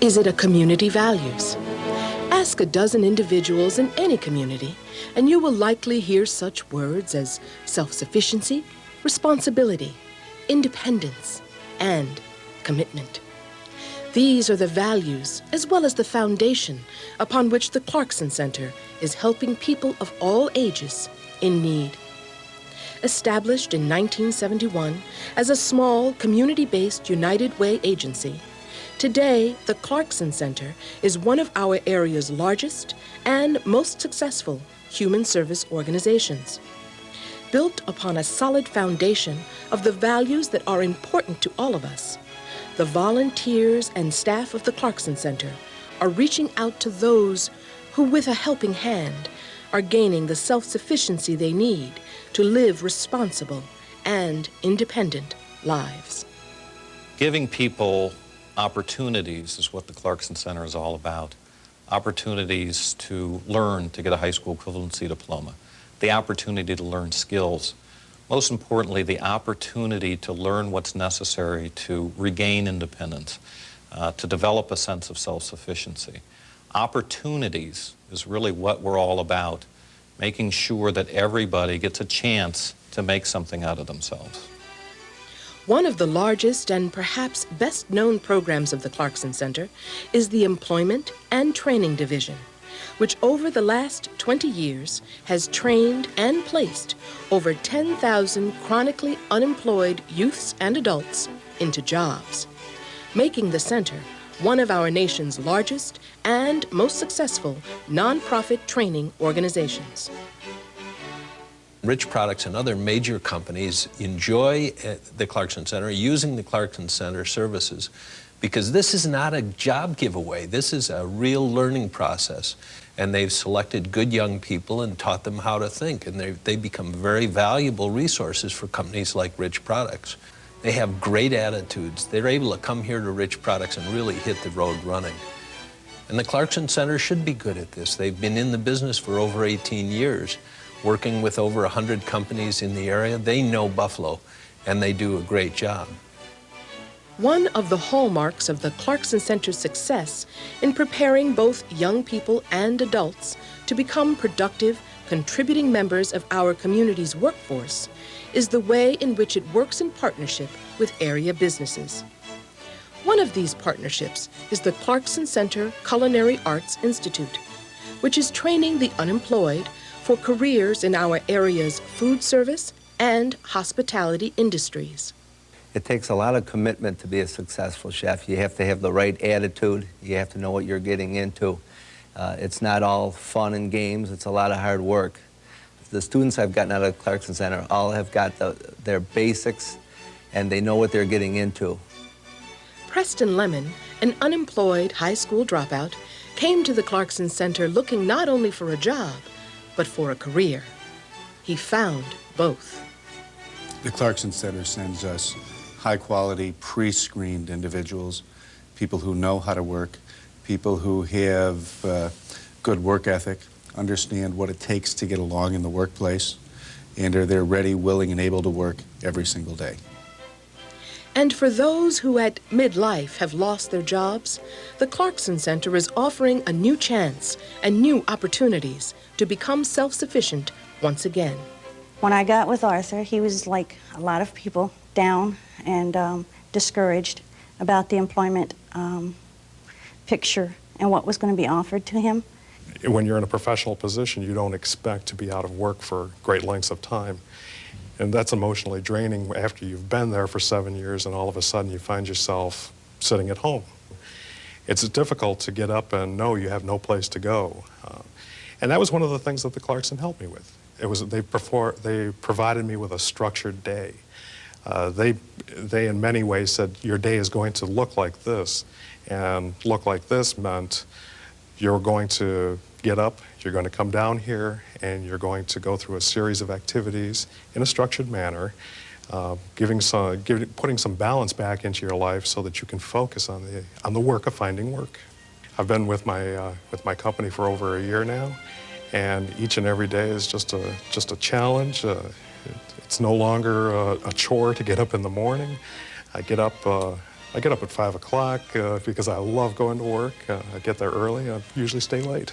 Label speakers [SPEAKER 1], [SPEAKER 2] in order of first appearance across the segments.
[SPEAKER 1] Is it a community values? Ask a dozen individuals in any community, and you will likely hear such words as self-sufficiency, responsibility, independence, and commitment. These are the values, as well as the foundation, upon which the Clarkson Center is helping people of all ages in need. Established in 1971 as a small, community-based United Way agency, today the Clarkson Center is one of our area's largest and most successful human service organizations. Built upon a solid foundation of the values that are important to all of us, the volunteers and staff of the Clarkson Center are reaching out to those who, with a helping hand, are gaining the self-sufficiency they need to live responsible and independent lives.
[SPEAKER 2] Giving people opportunities is what the Clarkson Center is all about. Opportunities to learn to get a high school equivalency diploma, the opportunity to learn skills, most importantly, the opportunity to learn what's necessary to regain independence, to develop a sense of self-sufficiency. Opportunities is really what we're all about, making sure that everybody gets a chance to make something out of themselves.
[SPEAKER 1] One of the largest and perhaps best-known programs of the Clarkson Center is the Employment and Training Division, which over the last 20 years has trained and placed over 10,000 chronically unemployed youths and adults into jobs, making the center one of our nation's largest and most successful nonprofit training organizations.
[SPEAKER 3] Rich Products and other major companies enjoy the Clarkson Center, using the Clarkson Center services, because this is not a job giveaway. This is a real learning process. And they've selected good young people and taught them how to think. And they become very valuable resources for companies like Rich Products. They have great attitudes. They're able to come here to Rich Products and really hit the road running. And the Clarkson Center should be good at this. They've been in the business for over 18 years, working with over 100 companies in the area. They know Buffalo, and they do a great job.
[SPEAKER 1] One of the hallmarks of the Clarkson Center's success in preparing both young people and adults to become productive, contributing members of our community's workforce is the way in which it works in partnership with area businesses. One of these partnerships is the Clarkson Center Culinary Arts Institute, which is training the unemployed for careers in our area's food service and hospitality industries.
[SPEAKER 4] It takes a lot of commitment to be a successful chef. You have to have the right attitude. You have to know what you're getting into. It's not all fun and games. It's a lot of hard work. The students I've gotten out of Clarkson Center all have got their basics, and they know what they're getting into.
[SPEAKER 1] Preston Lemon, an unemployed high school dropout, came to the Clarkson Center looking not only for a job, but for a career. He found both.
[SPEAKER 5] The Clarkson Center sends us high-quality, pre-screened individuals, people who know how to work, people who have good work ethic, understand what it takes to get along in the workplace, and are there ready, willing, and able to work every single day.
[SPEAKER 1] And for those who at midlife have lost their jobs, the Clarkson Center is offering a new chance and new opportunities to become self-sufficient once again.
[SPEAKER 6] When I got with Arthur, he was like a lot of people, down and discouraged about the employment picture and what was going to be offered to him.
[SPEAKER 7] When you're in a professional position, you don't expect to be out of work for great lengths of time. And that's emotionally draining after you've been there for 7 years and all of a sudden you find yourself sitting at home. It's difficult to get up and know you have no place to go. And that was one of the things that the Clarkson helped me with. They provided me with a structured day. They in many ways said, your day is going to look like this. And look like this meant you're going to get up, you're going to come down here, and you're going to go through a series of activities in a structured manner, putting some balance back into your life so that you can focus on the work of finding work. I've been with my company for over a year now, and each and every day is just a challenge. It's no longer a chore to get up in the morning. I get up I get up at 5 o'clock because I love going to work. I get there early. I usually stay late.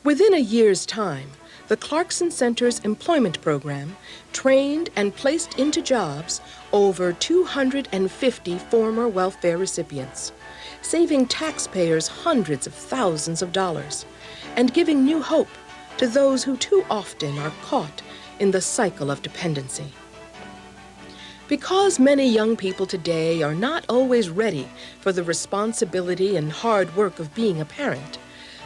[SPEAKER 1] Within a year's time, the Clarkson Center's employment program trained and placed into jobs over 250 former welfare recipients, saving taxpayers hundreds of thousands of dollars and giving new hope to those who too often are caught in the cycle of dependency. Because many young people today are not always ready for the responsibility and hard work of being a parent,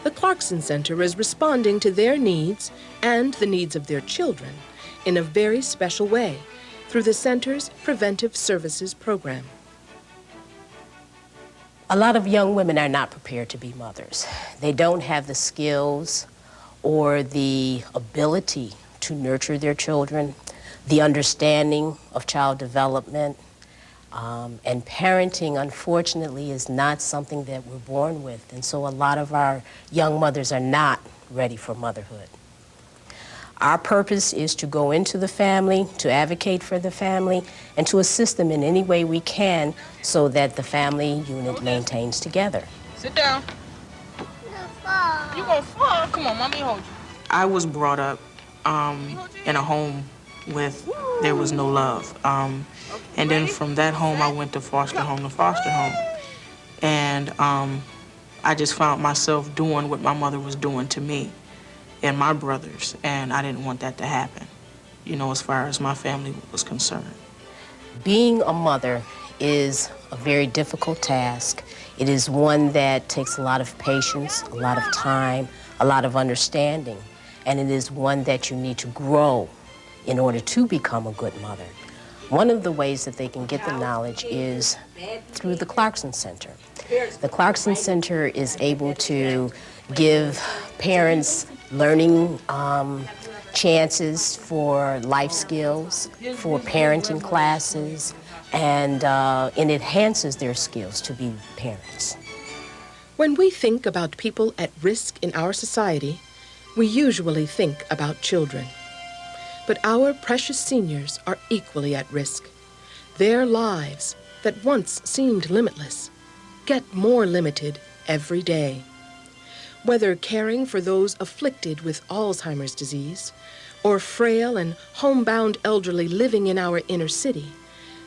[SPEAKER 1] the Clarkson Center is responding to their needs and the needs of their children in a very special way through the Center's Preventive Services Program.
[SPEAKER 8] A lot of young women are not prepared to be mothers. They don't have the skills or the ability to nurture their children, the understanding of child development, and parenting, unfortunately, is not something that we're born with. And so a lot of our young mothers are not ready for motherhood. Our purpose is to go into the family, to advocate for the family, and to assist them in any way we can so that the family unit maintains together.
[SPEAKER 9] Sit down. You gonna fall. Come on, mommy hold you. I was brought up in a home with there was no love. And then from that home, I went to foster home to foster home. And I just found myself doing what my mother was doing to me and my brothers, and I didn't want that to happen, you know, as far as my family was concerned.
[SPEAKER 8] Being a mother is a very difficult task. It is one that takes a lot of patience, a lot of time, a lot of understanding, and it is one that you need to grow in order to become a good mother. One of the ways that they can get the knowledge is through the Clarkson Center. The Clarkson Center is able to give parents learning chances for life skills, for parenting classes, and it enhances their skills to be parents.
[SPEAKER 1] When we think about people at risk in our society, we usually think about children. But our precious seniors are equally at risk. Their lives, that once seemed limitless, get more limited every day. Whether caring for those afflicted with Alzheimer's disease, or frail and homebound elderly living in our inner city,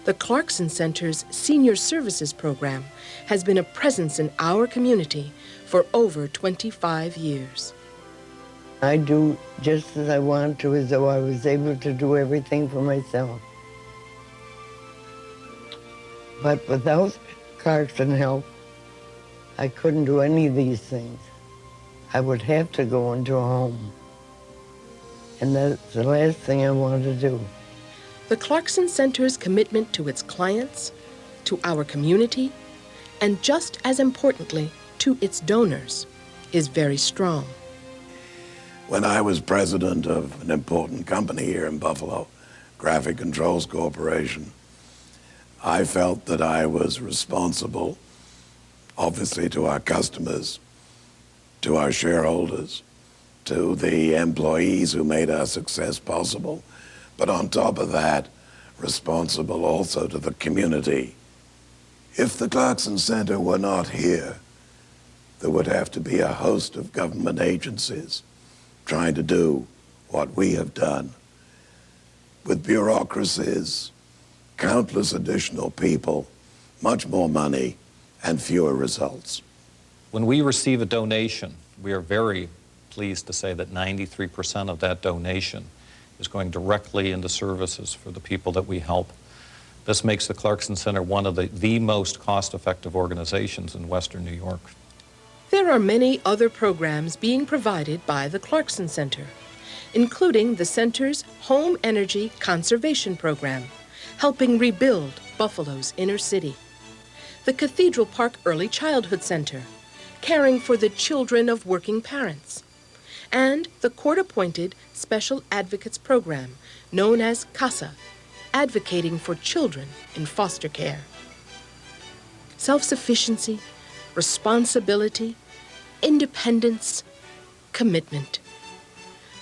[SPEAKER 1] the Clarkson Center's Senior Services Program has been a presence in our community for over 25 years.
[SPEAKER 10] I do just as I want to, as though I was able to do everything for myself. But without Clarkson help, I couldn't do any of these things. I would have to go into a home. And that's the last thing I want to do.
[SPEAKER 1] The Clarkson Center's commitment to its clients, to our community, and just as importantly, to its donors, is very strong.
[SPEAKER 11] When I was president of an important company here in Buffalo, Graphic Controls Corporation, I felt that I was responsible, obviously, to our customers, to our shareholders, to the employees who made our success possible, but on top of that, responsible also to the community. If the Clarkson Center were not here, there would have to be a host of government agencies trying to do what we have done, with bureaucracies, countless additional people, much more money, and fewer results.
[SPEAKER 2] When we receive a donation, we are very pleased to say that 93% of that donation is going directly into services for the people that we help. This makes the Clarkson Center one of the most cost-effective organizations in Western New York.
[SPEAKER 1] There are many other programs being provided by the Clarkson Center, including the Center's Home Energy Conservation Program, helping rebuild Buffalo's inner city, the Cathedral Park Early Childhood Center, caring for the children of working parents, and the court-appointed Special Advocates Program, known as CASA, advocating for children in foster care. Self-sufficiency, responsibility, independence, commitment.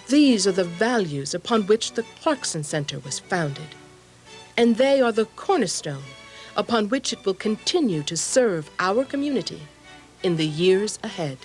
[SPEAKER 1] These are the values upon which the Clarkson Center was founded, and they are the cornerstone upon which it will continue to serve our community in the years ahead.